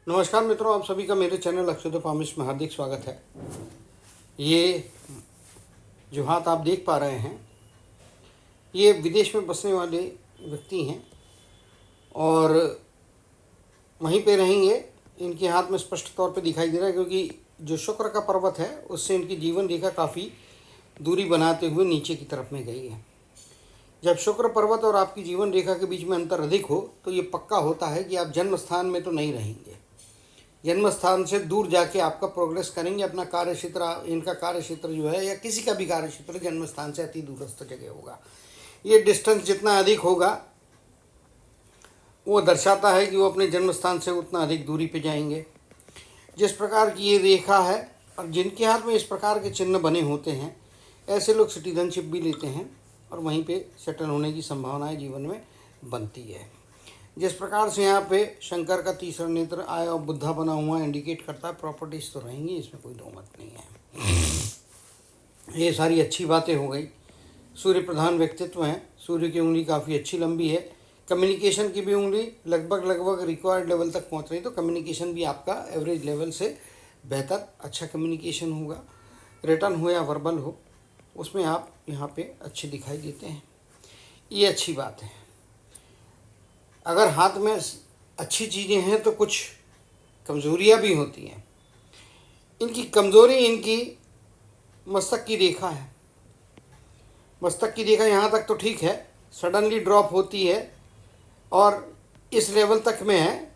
नमस्कार मित्रों, आप सभी का मेरे चैनल अक्षुत पामिश में हार्दिक स्वागत है। ये जो हाथ आप देख पा रहे हैं, ये विदेश में बसने वाले व्यक्ति हैं और वहीं पे रहेंगे। इनके हाथ में स्पष्ट तौर पे दिखाई दे रहा है, क्योंकि जो शुक्र का पर्वत है उससे इनकी जीवन रेखा काफ़ी दूरी बनाते हुए नीचे की तरफ में गई है। जब शुक्र पर्वत और आपकी जीवन रेखा के बीच में अंतर अधिक हो तो ये पक्का होता है कि आप जन्म स्थान में तो नहीं रहेंगे, जन्म स्थान से दूर जाके आपका प्रोग्रेस करेंगे। अपना कार्य क्षेत्र, इनका कार्य क्षेत्र जो है या किसी का भी कार्य क्षेत्र जन्म स्थान से अति दूरस्थ जगह होगा। ये डिस्टेंस जितना अधिक होगा वो दर्शाता है कि वो अपने जन्म स्थान से उतना अधिक दूरी पे जाएंगे। जिस प्रकार की ये रेखा है और जिनके हाथ में इस प्रकार के चिन्ह बने होते हैं, ऐसे लोग सिटीजनशिप भी लेते हैं और वहीं पे सेटल होने की संभावनाएं जीवन में बनती है। जिस प्रकार से यहाँ पे शंकर का तीसरा नेत्र आया और बुद्धा बना हुआ इंडिकेट करता है, प्रॉपर्टीज तो रहेंगी, इसमें कोई दो मत नहीं है। ये सारी अच्छी बातें हो गई। सूर्य प्रधान व्यक्तित्व हैं, सूर्य की उंगली काफ़ी अच्छी लंबी है। कम्युनिकेशन की भी उंगली लगभग रिक्वायर्ड लेवल तक पहुँच रही, तो कम्युनिकेशन भी आपका एवरेज लेवल से बेहतर अच्छा कम्युनिकेशन होगा। रिटर्न हो या वर्बल हो, उसमें आप यहाँ पे अच्छे दिखाई देते हैं, ये अच्छी बात है। अगर हाथ में अच्छी चीज़ें हैं तो कुछ कमज़ोरियाँ भी होती हैं। इनकी कमज़ोरी इनकी मस्तक की रेखा है। मस्तक की रेखा यहाँ तक तो ठीक है, सडनली ड्रॉप होती है और इस लेवल तक में है,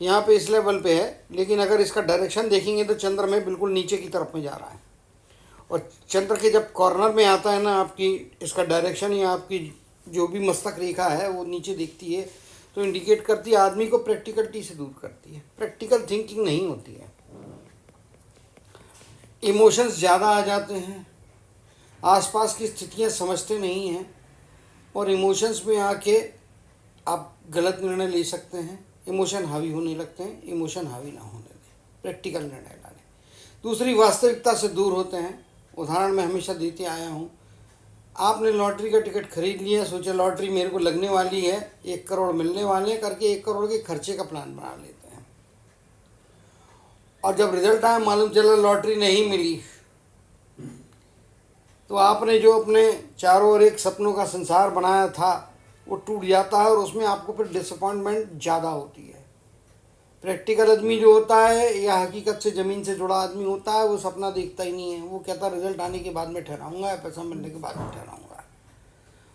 यहाँ पे इस लेवल पे है। लेकिन अगर इसका डायरेक्शन देखेंगे तो चंद्र में बिल्कुल नीचे की तरफ में जा रहा है और चंद्र के जब कॉर्नर में आता है ना, आपकी इसका डायरेक्शन या आपकी जो भी मस्तक रेखा है वो नीचे दिखती है, तो इंडिकेट करती है आदमी को प्रैक्टिकलिटी से दूर करती है। प्रैक्टिकल थिंकिंग नहीं होती है, इमोशंस ज़्यादा आ जाते हैं, आसपास की स्थितियाँ समझते नहीं हैं और इमोशंस में आके आप गलत निर्णय ले सकते हैं। इमोशन हावी होने लगते हैं, इमोशन हावी ना होने दें, प्रैक्टिकल निर्णय डालें। दूसरी, वास्तविकता से दूर होते हैं। उदाहरण मैं हमेशा देते आया हूँ, आपने लॉटरी का टिकट खरीद लिया, सोचा लॉटरी मेरे को लगने वाली है, 1 करोड़ मिलने वाले हैं करके 1 करोड़ के खर्चे का प्लान बना लेते हैं और जब रिजल्ट आया मालूम चला लॉटरी नहीं मिली, तो आपने जो अपने चारों ओर एक सपनों का संसार बनाया था वो टूट जाता है और उसमें आपको फिर डिसअपॉइंटमेंट ज़्यादा होती है। प्रैक्टिकल आदमी जो होता है या हकीकत से ज़मीन से जुड़ा आदमी होता है, वो सपना देखता ही नहीं है। वो कहता है रिजल्ट आने के बाद में ठहराऊँगा या पैसा मिलने के बाद में ठहराऊँगा।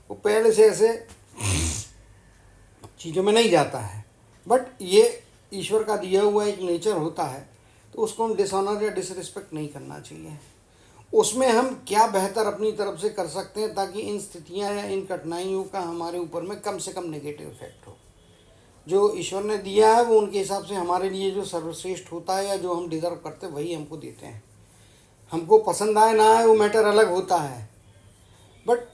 वो पहले से ऐसे चीज़ों में नहीं जाता है। बट ये ईश्वर का दिया हुआ एक नेचर होता है, तो उसको हम डिसऑनर या डिसरिस्पेक्ट नहीं करना चाहिए। उसमें हम क्या बेहतर अपनी तरफ से कर सकते हैं ताकि इन स्थितियाँ या इन कठिनाइयों का हमारे ऊपर में कम से कम नेगेटिव इफेक्ट हो। जो ईश्वर ने दिया है वो उनके हिसाब से हमारे लिए जो सर्वश्रेष्ठ होता है या जो हम डिज़र्व करते हैं वही हमको देते हैं। हमको पसंद आए ना आए वो मैटर अलग होता है, बट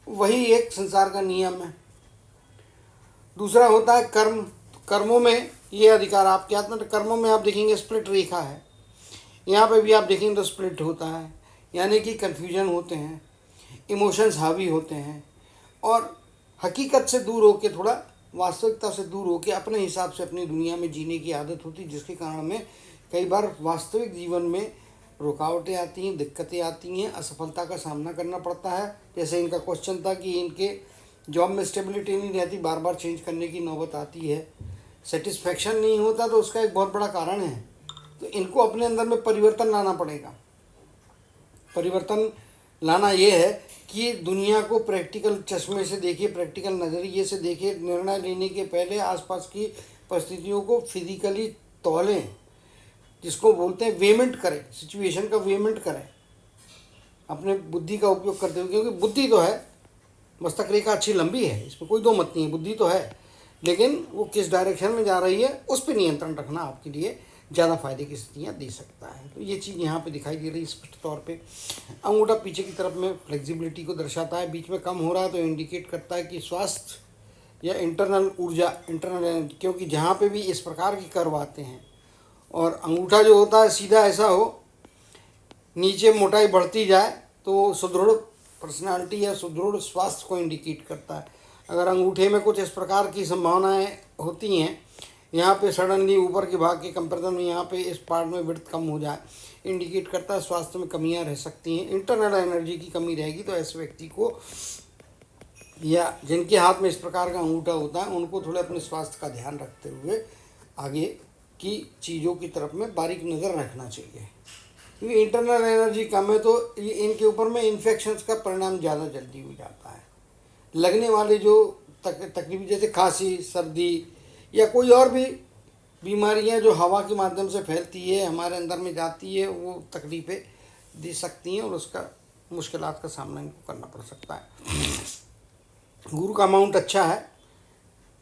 वही एक संसार का नियम है। दूसरा होता है कर्म। कर्मों में ये अधिकार आपके हाथ में। तो कर्मों में आप देखेंगे स्प्लिट रेखा है, यहाँ पे भी आप देखेंगे तो स्प्लिट होता है, यानी कि कन्फ्यूजन होते हैं, इमोशंस हावी होते हैं और हकीकत से दूर होके, थोड़ा वास्तविकता से दूर होके अपने हिसाब से अपनी दुनिया में जीने की आदत होती है, जिसके कारण में कई बार वास्तविक जीवन में रुकावटें आती हैं, दिक्कतें आती हैं, असफलता का सामना करना पड़ता है। जैसे इनका क्वेश्चन था कि इनके जॉब में स्टेबिलिटी नहीं रहती, बार बार चेंज करने की नौबत आती है, सेटिस्फैक्शन नहीं होता, तो उसका एक बहुत बड़ा कारण है। तो इनको अपने अंदर में परिवर्तन लाना पड़ेगा। परिवर्तन लाना ये है कि दुनिया को प्रैक्टिकल चश्मे से देखिए, प्रैक्टिकल नज़रिए से देखिए। निर्णय लेने के पहले आसपास की परिस्थितियों को फिजिकली तौलें, जिसको बोलते हैं वेमेंट करें, सिचुएशन का वेमेंट करें अपने बुद्धि का उपयोग करते हुए। क्योंकि बुद्धि तो है, मस्तक रेखा अच्छी लंबी है, इसमें कोई दो मत नहीं है, बुद्धि तो है, लेकिन वो किस डायरेक्शन में जा रही है उस पर नियंत्रण रखना आपके लिए ज़्यादा फायदे की स्थितियाँ दे सकता है। तो ये चीज़ यहाँ पे दिखाई दे रही है स्पष्ट तौर पे। अंगूठा पीछे की तरफ में फ्लेक्सिबिलिटी को दर्शाता है, बीच में कम हो रहा है तो इंडिकेट करता है कि स्वास्थ्य या इंटरनल ऊर्जा, इंटरनल, क्योंकि जहाँ पे भी इस प्रकार की कर्व आते हैं और अंगूठा जो होता है सीधा ऐसा हो, नीचे मोटाई बढ़ती जाए, तो सुदृढ़ पर्सनालिटी या सुदृढ़ स्वास्थ्य को इंडिकेट करता है। अगर अंगूठे में कुछ इस प्रकार की संभावनाएं होती हैं यहाँ पे सडनली ऊपर के भाग के कंपेरिजन में यहाँ पे इस पार्ट में विड्थ कम हो जाए, इंडिकेट करता है स्वास्थ्य में कमियां रह सकती हैं, इंटरनल एनर्जी की कमी रहेगी। तो ऐसे व्यक्ति को या जिनके हाथ में इस प्रकार का अंगूठा होता है उनको थोड़े अपने स्वास्थ्य का ध्यान रखते हुए आगे की चीज़ों की तरफ में बारीक नज़र रखना चाहिए, क्योंकि इंटरनल एनर्जी कम है तो ये इनके ऊपर में इन्फेक्शंस का परिणाम ज़्यादा जल्दी हो जाता है। लगने वाले जो तकलीफ जैसे खांसी, सर्दी या कोई और भी बीमारियां जो हवा के माध्यम से फैलती है, हमारे अंदर में जाती है, वो तकलीफ़ें दे सकती हैं और उसका मुश्किलात का सामना इनको करना पड़ सकता है। गुरु का अमाउंट अच्छा है,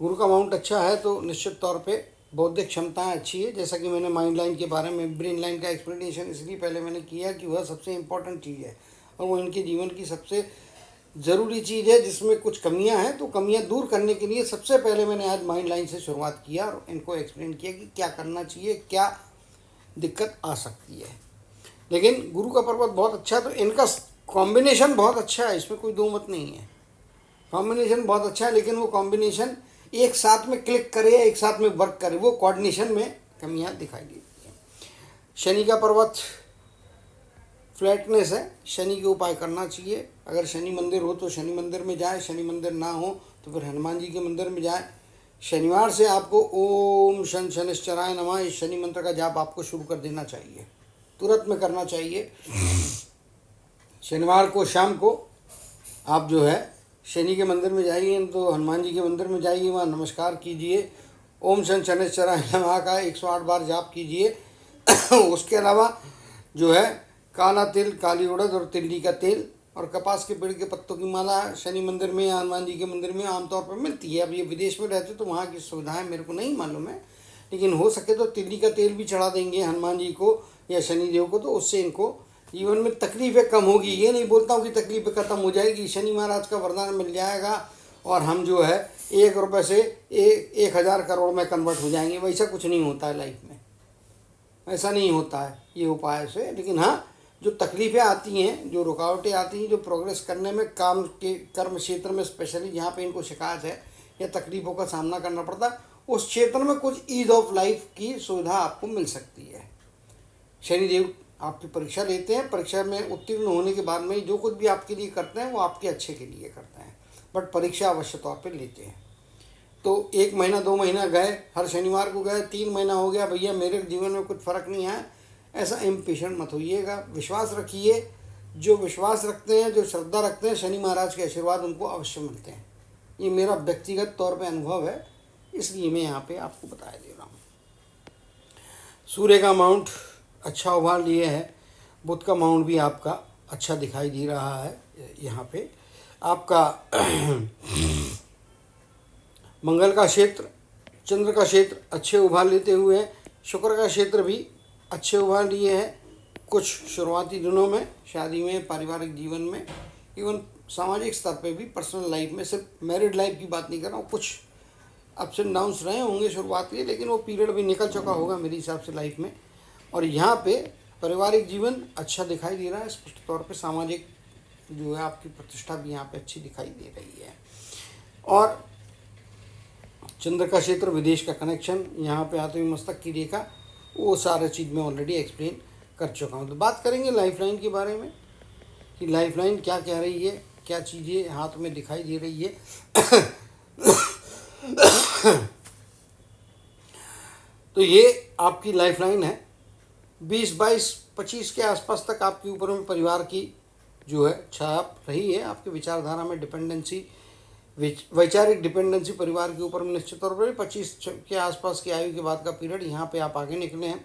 गुरु का अमाउंट अच्छा है तो निश्चित तौर पे बौद्धिक क्षमताएं अच्छी है। जैसा कि मैंने माइंड लाइन के बारे में, ब्रेन लाइन का एक्सप्लेनेशन इसलिए पहले मैंने किया कि वह सबसे इम्पोर्टेंट चीज़ है और वो इनके जीवन की सबसे ज़रूरी चीज़ है, जिसमें कुछ कमियां हैं। तो कमियां दूर करने के लिए सबसे पहले मैंने आज माइंड लाइन से शुरुआत किया और इनको एक्सप्लेन किया कि क्या करना चाहिए, क्या दिक्कत आ सकती है। लेकिन गुरु का पर्वत बहुत अच्छा है तो इनका कॉम्बिनेशन बहुत अच्छा है, इसमें कोई दो मत नहीं है। कॉम्बिनेशन बहुत अच्छा है, लेकिन वो कॉम्बिनेशन एक साथ में क्लिक करे या एक साथ में वर्क करे, वो कोऑर्डिनेशन में कमियां दिखाई देती हैं। शनि का पर्वत फ्लैटनेस है, शनि के उपाय करना चाहिए। अगर शनि मंदिर हो तो शनि मंदिर में जाए, शनि मंदिर ना हो तो फिर हनुमान जी के मंदिर में जाए। शनिवार से आपको ओम शन शनिश्चराय नमः इस शनि मंत्र का जाप आपको शुरू कर देना चाहिए, तुरंत में करना चाहिए। शनिवार को शाम को आप जो है शनि के मंदिर में जाइए तो हनुमान जी के मंदिर में जाइए, वहाँ नमस्कार कीजिए, ओम शन शनिश्चराय नमः का 108 बार जाप कीजिए। उसके अलावा जो है काला तिल, काली उड़द और तिल्ली का तेल और कपास के पेड़ के पत्तों की माला शनि मंदिर में या हनुमान जी के मंदिर में आमतौर पर मिलती है। अब ये विदेश में रहते तो वहाँ की सुविधाएं मेरे को नहीं मालूम है, लेकिन हो सके तो तिल्ली का तेल भी चढ़ा देंगे हनुमान जी को या शनिदेव को, तो उससे इनको जीवन में तकलीफ़ें कम होगी। ये नहीं बोलता हूँ कि तकलीफ़ें ख़त्म हो जाएगी, शनि महाराज का वरदान मिल जाएगा और हम जो है 1 रुपये से 1000 करोड़ में कन्वर्ट हो जाएंगे। वैसा कुछ नहीं होता है लाइफ में, ऐसा नहीं होता है ये उपाय से। लेकिन हाँ, जो तकलीफ़ें आती हैं, जो रुकावटें आती हैं, जो प्रोग्रेस करने में काम के कर्म क्षेत्र में स्पेशली जहाँ पे इनको शिकायत है या तकलीफ़ों का सामना करना पड़ता है, उस क्षेत्र में कुछ ईज़ ऑफ लाइफ की सुविधा आपको मिल सकती है। शनिदेव आपकी परीक्षा लेते हैं, परीक्षा में उत्तीर्ण होने के बाद में जो कुछ भी आपके लिए करते हैं वो आपके अच्छे के लिए करते हैं, बट परीक्षा अवश्य तौर पर लेते हैं। तो 1 महीना 2 महीना गए, हर शनिवार को गए, 3 महीना हो गया, भैया मेरे जीवन में कुछ फ़र्क नहीं है, ऐसा इम्पेशेंट मत होइएगा। विश्वास रखिए, जो विश्वास रखते हैं, जो श्रद्धा रखते हैं, शनि महाराज के आशीर्वाद उनको अवश्य मिलते हैं। ये मेरा व्यक्तिगत तौर पे अनुभव है, इसलिए मैं यहाँ पे आपको बताया दे रहा हूँ। सूर्य का माउंट अच्छा उभार लिए है, बुध का माउंट भी आपका अच्छा दिखाई दे रहा है। यहाँ पे आपका मंगल का क्षेत्र, चंद्र का क्षेत्र अच्छे उभार लेते हुए हैं, शुक्र का क्षेत्र भी अच्छे उभार लिए हैं। कुछ शुरुआती दिनों में शादी में, पारिवारिक जीवन में, इवन सामाजिक स्तर पे भी, पर्सनल लाइफ में, सिर्फ मैरिड लाइफ की बात नहीं कर रहा हूँ, कुछ अप्स एंड डाउन्स रहे होंगे शुरुआत के, लेकिन वो पीरियड भी निकल चुका होगा मेरे हिसाब से लाइफ में। और यहाँ पे पारिवारिक जीवन अच्छा दिखाई दे रहा है, स्पष्ट तौर पे सामाजिक जो है आपकी प्रतिष्ठा भी यहाँ पे अच्छी दिखाई दे रही है। और चंद्र का क्षेत्र, विदेश का कनेक्शन, यहाँ पे आते हुए मस्तक की रेखा, वो सारा चीज़ मैं ऑलरेडी एक्सप्लेन कर चुका हूँ। तो बात करेंगे लाइफ लाइन के बारे में कि लाइफ लाइन क्या कह रही है, क्या चीज़ें हाथ में दिखाई दे रही है। तो ये आपकी लाइफ लाइन है। 20, 22, 25 के आसपास तक आपके ऊपर में परिवार की जो है छाप रही है। आपकी विचारधारा में डिपेंडेंसी, वैचारिक डिपेंडेंसी परिवार के ऊपर में निश्चित तौर पर 25 के आसपास की आयु के बाद का पीरियड, यहाँ पे आप आगे निकले हैं।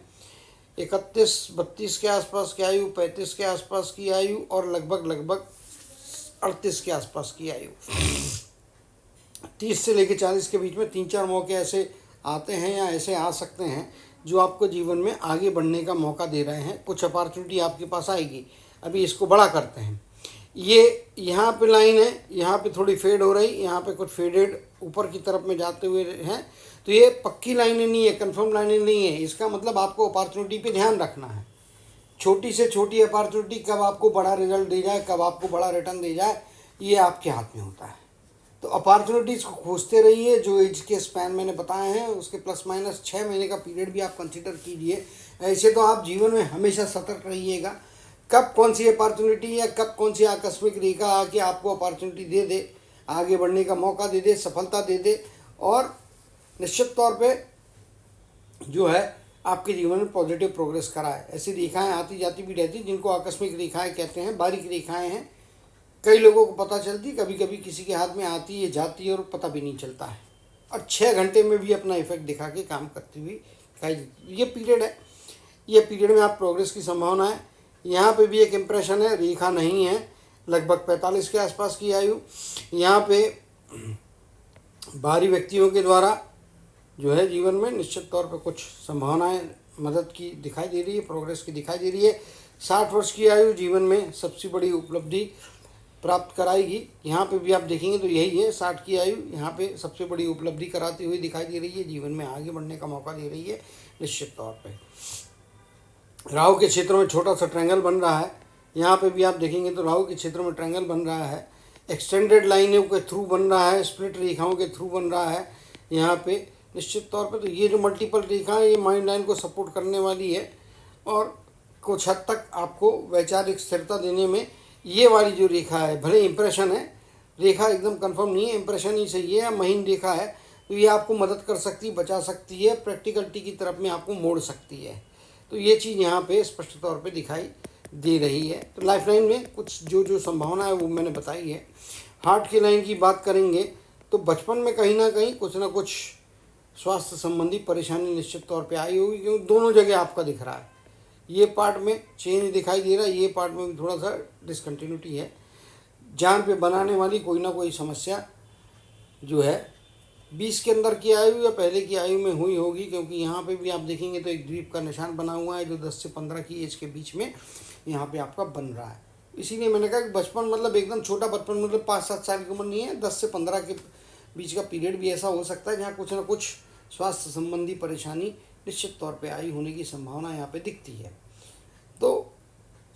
31, 32 के आसपास की आयु, 35 के आसपास की आयु और लगभग 38 के आसपास की आयु। 30 से लेकर 40 के बीच में 3-4 मौके ऐसे आते हैं या ऐसे आ सकते हैं जो आपको जीवन में आगे बढ़ने का मौका दे रहे हैं। कुछ अपॉर्चुनिटी आपके पास आएगी, अभी इसको बड़ा करते हैं। ये यहाँ पे लाइन है, यहाँ पे थोड़ी फेड हो रही, यहाँ पे कुछ फेडेड ऊपर की तरफ में जाते हुए हैं। तो ये पक्की लाइनें नहीं है, कंफर्म लाइनें नहीं है। इसका मतलब आपको अपॉर्चुनिटी पे ध्यान रखना है। छोटी से छोटी अपॉर्चुनिटी कब आपको बड़ा रिजल्ट दे जाए, कब आपको बड़ा रिटर्न दे जाए, ये आपके हाथ में होता है। तो अपॉर्चुनिटीज़ को खोजते रहिए। जो एज के स्पैन मैंने बताए हैं उसके प्लस माइनस 6 महीने का पीरियड भी आप कंसिडर कीजिए। ऐसे तो आप जीवन में हमेशा सतर्क रहिएगा, कब कौन सी अपॉर्चुनिटी या कब कौन सी आकस्मिक रेखा आके आपको अपॉर्चुनिटी दे दे, आगे बढ़ने का मौका दे दे, सफलता दे दे, और निश्चित तौर पे जो है आपके जीवन में पॉजिटिव प्रोग्रेस कराए। ऐसी रेखाएं आती जाती भी रहती जिनको आकस्मिक रेखाएं कहते हैं, बारीक रेखाएं हैं। कई लोगों को पता चलती, कभी कभी किसी के हाथ में आती है, जाती है और पता भी नहीं चलता है, और 6 घंटे में भी अपना इफेक्ट दिखा के काम करती हुई दिखाई देती। ये पीरियड है, ये पीरियड में आप प्रोग्रेस की संभावना है। यहाँ पे भी एक इम्प्रेशन है, रेखा नहीं है, लगभग 45 के आसपास की आयु। यहाँ पे बाहरी व्यक्तियों के द्वारा जो है जीवन में निश्चित तौर पे कुछ संभावनाएं मदद की दिखाई दे रही है, प्रोग्रेस की दिखाई दे रही है। 60 वर्ष की आयु जीवन में सबसे बड़ी उपलब्धि प्राप्त कराएगी। यहाँ पे भी आप देखेंगे तो यही है, 60 की आयु यहाँ पे सबसे बड़ी उपलब्धि कराती हुई दिखाई दे रही है, जीवन में आगे बढ़ने का मौका दे रही है निश्चित तौर पे। राहु के क्षेत्र में छोटा सा ट्रायंगल बन रहा है, यहाँ पे भी आप देखेंगे तो राहु के क्षेत्र में ट्रायंगल बन रहा है, एक्सटेंडेड लाइनों के थ्रू बन रहा है, स्प्लिट रेखाओं के थ्रू बन रहा है यहाँ पे निश्चित तौर पे। तो ये जो मल्टीपल रेखाएं ये माइंड लाइन को सपोर्ट करने वाली है, और कुछ हद तक आपको वैचारिक स्थिरता देने में ये वाली जो रेखा है, भले इंप्रेशन है, रेखा एकदम कंफर्म नहीं है, इंप्रेशन ही सही है या महीन रेखा है, तो ये आपको मदद कर सकती है, बचा सकती है, प्रैक्टिकलिटी की तरफ में आपको मोड़ सकती है। तो ये चीज़ यहाँ पे स्पष्ट तौर पे दिखाई दे रही है। तो लाइफ लाइन में कुछ जो संभावना है वो मैंने बताई है। हार्ट की लाइन की बात करेंगे तो बचपन में कहीं ना कुछ स्वास्थ्य संबंधी परेशानी निश्चित तौर पे आई होगी, क्योंकि दोनों जगह आपका दिख रहा है। ये पार्ट में चेंज दिखाई दे रहा है, ये पार्ट में भी थोड़ा सा डिसकंटिन्यूटी है। जान पे बनाने वाली कोई ना कोई समस्या जो है 20 के अंदर की आयु या पहले की आयु में हुई होगी, क्योंकि यहाँ पे भी आप देखेंगे तो एक द्वीप का निशान बना हुआ है जो 10 से 15 की एज के बीच में यहाँ पे आपका बन रहा है। इसीलिए मैंने कहा कि बचपन मतलब एकदम छोटा बचपन मतलब 5-7 साल की उम्र नहीं है, 10 से 15 के बीच का पीरियड भी ऐसा हो सकता है जहाँ कुछ ना कुछ स्वास्थ्य संबंधी परेशानी निश्चित तौर पे आई होने की संभावना यहाँ पे दिखती है। तो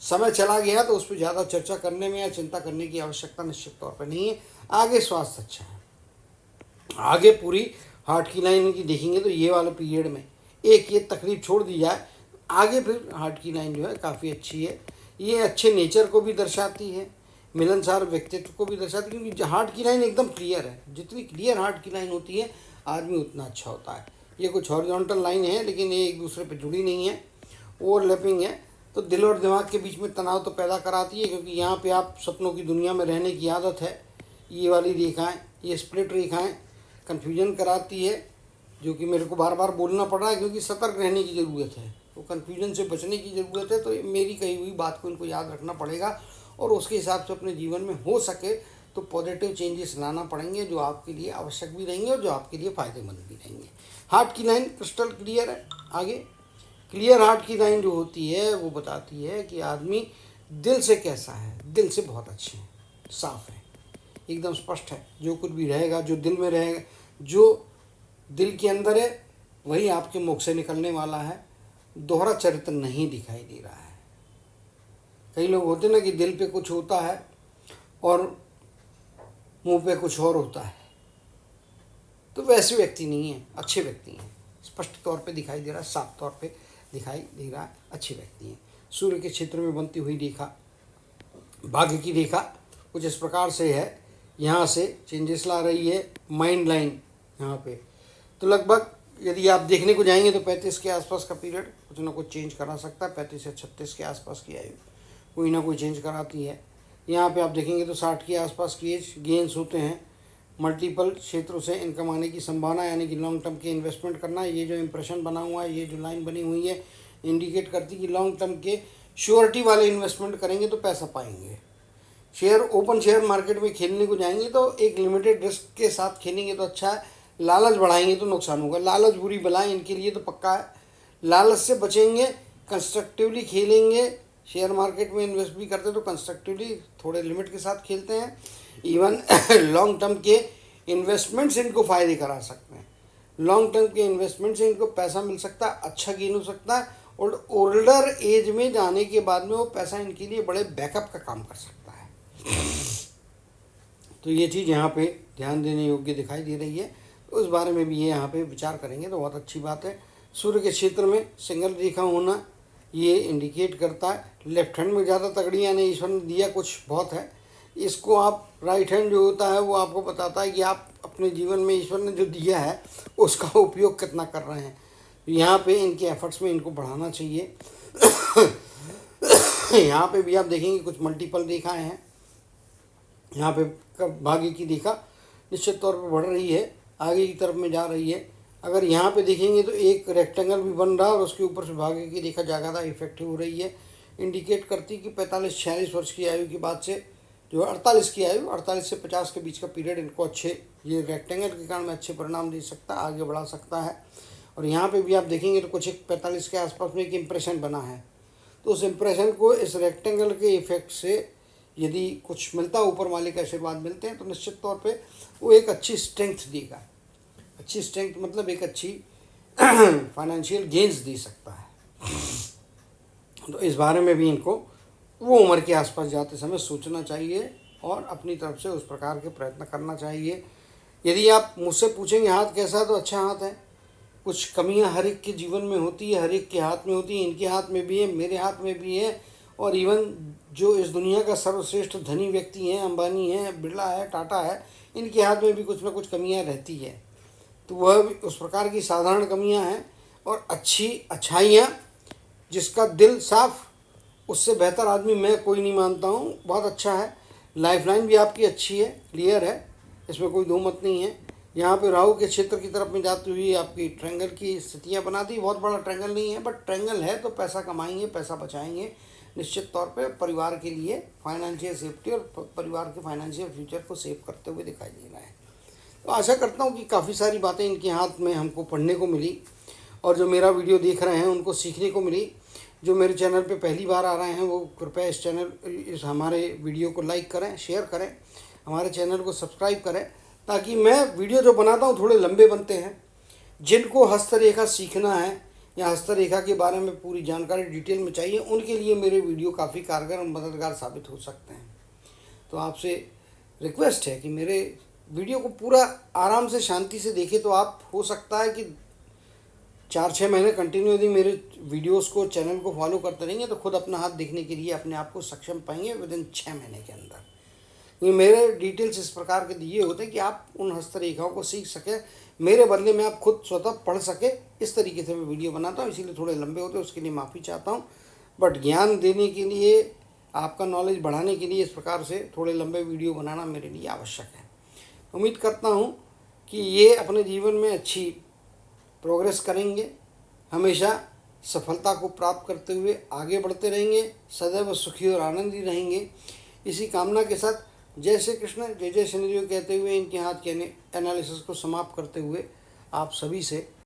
समय चला गया तो उस पर ज़्यादा चर्चा करने में या चिंता करने की आवश्यकता निश्चित तौर पर नहीं है। आगे स्वास्थ्य अच्छा है, आगे पूरी हार्ट की लाइन की देखेंगे तो ये वाले पीरियड में एक ये तकलीफ छोड़ दी जाए, आगे फिर हार्ट की लाइन जो है काफ़ी अच्छी है। ये अच्छे नेचर को भी दर्शाती है, मिलनसार व्यक्तित्व को भी दर्शाती है, क्योंकि हार्ट की लाइन एकदम क्लियर है। जितनी क्लियर हार्ट की लाइन होती है आदमी उतना अच्छा होता है। ये कुछ हॉरिजॉन्टल लाइन है लेकिन ये एक दूसरे पे जुड़ी नहीं है, ओवरलैपिंग है, तो दिल और दिमाग के बीच में तनाव तो पैदा कराती है, क्योंकि यहाँ पे आप सपनों की दुनिया में रहने की आदत है। ये वाली रेखाएं, ये स्प्लिट रेखाएं कन्फ्यूजन कराती है, जो कि मेरे को बार बार बोलना पड़ रहा है क्योंकि सतर्क रहने की ज़रूरत है, तो कन्फ्यूजन से बचने की ज़रूरत है। तो मेरी कही हुई बात को इनको याद रखना पड़ेगा और उसके हिसाब से अपने जीवन में हो सके तो पॉजिटिव चेंजेस लाना पड़ेंगे, जो आपके लिए आवश्यक भी रहेंगे और जो आपके लिए फ़ायदेमंद भी रहेंगे। हार्ट की लाइन क्रिस्टल क्लियर है। आगे क्लियर हार्ट की लाइन जो होती है वो बताती है कि आदमी दिल से कैसा है, दिल से बहुत अच्छे हैं, साफ है, एकदम स्पष्ट है। जो कुछ भी रहेगा, जो दिल में रहेगा, जो दिल के अंदर है वही आपके मुख से निकलने वाला है। दोहरा चरित्र नहीं दिखाई दे रहा है। कई लोग होते ना कि दिल पे कुछ होता है और मुंह पे कुछ और होता है, तो वैसे व्यक्ति नहीं है, अच्छे व्यक्ति हैं। स्पष्ट तौर पे दिखाई दे रहा है, साफ तौर पे दिखाई दे रहा है, अच्छे व्यक्ति हैं। सूर्य के क्षेत्र में बनती हुई रेखा, भाग्य की रेखा कुछ इस प्रकार से है, यहाँ से चेंजेस ला रही है माइंड लाइन यहाँ पे। तो लगभग यदि आप देखने को जाएंगे तो 35 के आसपास का पीरियड कुछ ना कुछ चेंज करा सकता है। 35 से 36 के आसपास की आयु कोई ना कोई चेंज कराती है। यहाँ पे आप देखेंगे तो 60 के आसपास की एज गेंस होते हैं। मल्टीपल क्षेत्रों से इनकम आने की संभावना, यानी कि लॉन्ग टर्म के इन्वेस्टमेंट करना। ये जो इंप्रेशन बना हुआ है, ये जो लाइन बनी हुई है, इंडिकेट करती है कि लॉन्ग टर्म के श्योरिटी वाले इन्वेस्टमेंट करेंगे तो पैसा पाएंगे। शेयर ओपन शेयर मार्केट में खेलने को जाएंगे तो एक लिमिटेड रिस्क के साथ खेलेंगे तो अच्छा है, लालच बढ़ाएंगे तो नुकसान होगा। लालच बुरी बला इनके लिए तो पक्का है। लालच से बचेंगे, कंस्ट्रक्टिवली खेलेंगे। शेयर मार्केट में इन्वेस्ट भी करते तो कंस्ट्रक्टिवली थोड़े लिमिट के साथ खेलते हैं। इवन लॉन्ग टर्म के इन्वेस्टमेंट से इनको फ़ायदे करा सकते हैं। लॉन्ग टर्म के इन्वेस्टमेंट से इनको पैसा मिल सकता है, अच्छा गेन हो सकता है, और ओल्डर एज में जाने के बाद में वो पैसा इनके लिए बड़े बैकअप का काम कर सकता है। तो ये चीज़ यहाँ पे ध्यान देने योग्य दिखाई दे रही है। तो उस बारे में भी ये यहाँ पे विचार करेंगे तो बहुत अच्छी बात है। सूर्य के क्षेत्र में सिंगल रेखा होना ये इंडिकेट करता है लेफ्ट हैंड में ज़्यादा तगड़ियाँ नहीं ईश्वर ने दिया कुछ बहुत है। इसको आप राइट हैंड जो होता है वो आपको बताता है कि आप अपने जीवन में ईश्वर ने जो दिया है उसका उपयोग कितना कर रहे हैं। यहाँ पे इनके एफर्ट्स में इनको बढ़ाना चाहिए। यहाँ पे भी आप देखेंगे कुछ मल्टीपल रेखाएं हैं। यहाँ पे भाग्य की रेखा निश्चित तौर पर बढ़ रही है, आगे की तरफ में जा रही है। अगर यहाँ पे देखेंगे तो एक रेक्टेंगल भी बन रहा है और उसके ऊपर से भाग्य की रेखा ज़्यादा इफेक्टिव हो रही है। इंडिकेट करती कि 45-46 वर्ष की आयु के बाद से जो 48 की आयु 48 से 50 के बीच का पीरियड इनको अच्छे ये रेक्टेंगल के कारण में अच्छे परिणाम दे सकता है, आगे बढ़ा सकता है। और यहाँ पे भी आप देखेंगे तो कुछ एक 45 के आसपास में एक इम्प्रेशन बना है, तो उस इम्प्रेशन को इस रेक्टेंगल के इफेक्ट से यदि कुछ मिलता है, ऊपर वाले के आशीर्वाद मिलते हैं, तो निश्चित तौर पे वो एक अच्छी स्ट्रेंथ देगा। अच्छी स्ट्रेंथ मतलब एक अच्छी फाइनेंशियल गेन्स दे सकता है। तो इस बारे में भी इनको वो उम्र के आसपास जाते समय सोचना चाहिए और अपनी तरफ से उस प्रकार के प्रयत्न करना चाहिए। यदि आप मुझसे पूछेंगे हाथ कैसा है तो अच्छा हाथ है। कुछ कमियां हर एक के जीवन में होती है, हर एक के हाथ में होती है, इनके हाथ में भी है, मेरे हाथ में भी है, और इवन जो इस दुनिया का सर्वश्रेष्ठ धनी व्यक्ति हैं, अंबानी है, बिरला है, टाटा है, इनके हाथ में भी कुछ ना कुछ कमियां रहती है। तो वह भी उस प्रकार की साधारण कमियां हैं और अच्छी अच्छाइयाँ जिसका दिल साफ, उससे बेहतर आदमी मैं कोई नहीं मानता हूँ। बहुत अच्छा है, लाइफ लाइन भी आपकी अच्छी है, क्लियर है, इसमें कोई दो मत नहीं है। यहाँ पे राहु के क्षेत्र की तरफ में जाती हुई आपकी ट्रायंगल की स्थितियाँ बना दी। बहुत बड़ा ट्रायंगल नहीं है बट ट्रायंगल है, तो पैसा कमाएंगे, पैसा बचाएंगे निश्चित तौर पे, परिवार के लिए फाइनेंशियल सेफ्टी और परिवार के फाइनेंशियल फ्यूचर को सेव करते हुए दिखाई दे रहा है। तो आशा करता हूँ कि काफ़ी सारी बातें इनके हाथ में हमको पढ़ने को मिली और जो मेरा वीडियो देख रहे हैं उनको सीखने को मिली। जो मेरे चैनल पे पहली बार आ रहे हैं वो कृपया इस हमारे वीडियो को लाइक करें, शेयर करें, हमारे चैनल को सब्सक्राइब करें, ताकि मैं वीडियो जो बनाता हूँ थोड़े लंबे बनते हैं। जिनको हस्तरेखा सीखना है या हस्तरेखा के बारे में पूरी जानकारी डिटेल में चाहिए, उनके लिए मेरे वीडियो काफ़ी कारगर और मददगार साबित हो सकते हैं। तो आपसे रिक्वेस्ट है कि मेरे वीडियो को पूरा आराम से शांति से देखें, तो आप हो सकता है कि 4-6 महीने कंटिन्यू यदि मेरे वीडियोस को, चैनल को फॉलो करते रहेंगे तो खुद अपना हाथ देखने के लिए अपने आप को सक्षम पाएंगे विदिन 6 महीने के अंदर। ये मेरे डिटेल्स इस प्रकार के दिए होते हैं कि आप उन हस्तरेखाओं को सीख सकें, मेरे बदले में आप खुद स्वतः पढ़ सके। इस तरीके से मैं वीडियो बनाता हूँ, इसीलिए थोड़े लंबे होते हैं, उसके लिए माफ़ी चाहता हूँ। बट ज्ञान देने के लिए, आपका नॉलेज बढ़ाने के लिए इस प्रकार से थोड़े लंबे वीडियो बनाना मेरे लिए आवश्यक है। उम्मीद करता हूँ कि ये अपने जीवन में अच्छी प्रोग्रेस करेंगे, हमेशा सफलता को प्राप्त करते हुए आगे बढ़ते रहेंगे, सदैव सुखी और आनंदी रहेंगे। इसी कामना के साथ जय श्री कृष्ण, जय जय शनिदेव कहते हुए इनके हाथ के एनालिसिस को समाप्त करते हुए आप सभी से